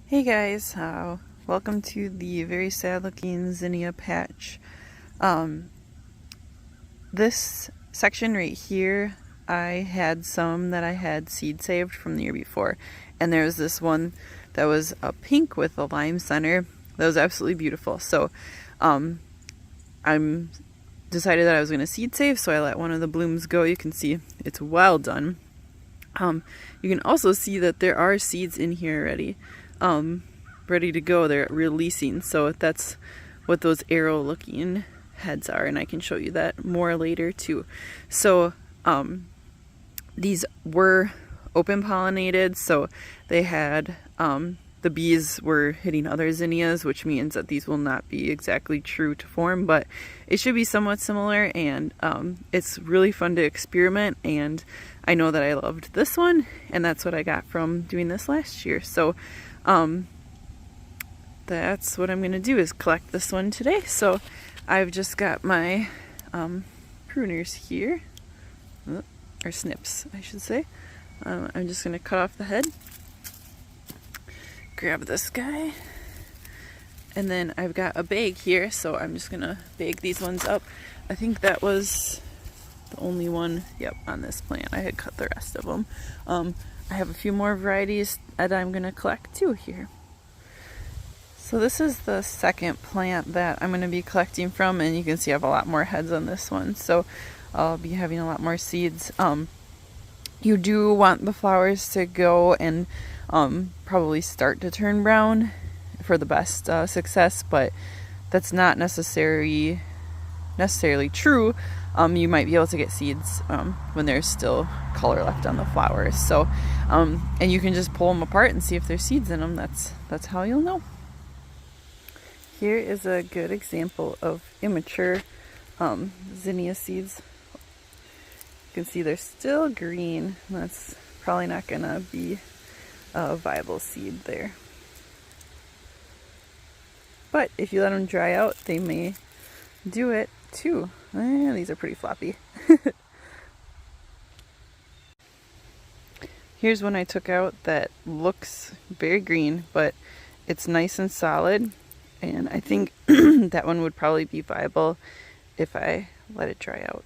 Hey guys, welcome to the very sad looking zinnia patch. This section right here, I had some that I had seed saved from the year before, and there's this one that was a pink with a lime center that was absolutely beautiful. So I'm decided that I was going to seed save, so I let one of the blooms go. You can see it's well done. You can also see that there are seeds in here already. Ready to go. They're releasing, so that's what those arrow looking heads are, and I can show you that more later too. So these were open pollinated, so they had the bees were hitting other zinnias, which means that these will not be exactly true to form, but it should be somewhat similar, and it's really fun to experiment. And I know that I loved this one, and that's what I got from doing this last year. So that's what I'm going to do, is collect this one today. So I've just got my pruners here, or snips I should say. I'm just going to cut off the head, grab this guy, and then I've got a bag here, so I'm just going to bag these ones up. I think that was the only one, yep, on this plant. I had cut the rest of them. I have a few more varieties that I'm going to collect too here. So this is the second plant that I'm going to be collecting from, and you can see I have a lot more heads on this one, so I'll be having a lot more seeds. You do want the flowers to go and probably start to turn brown for the best success, but that's not necessarily true. You might be able to get seeds when there's still color left on the flowers. So, and you can just pull them apart and see if there's seeds in them. That's how you'll know. Here is a good example of immature zinnia seeds. You can see they're still green. That's probably not gonna be a viable seed there. But if you let them dry out, they may do it too. These are pretty floppy. Here's one I took out that looks very green, but it's nice and solid. And I think that one would probably be viable if I let it dry out.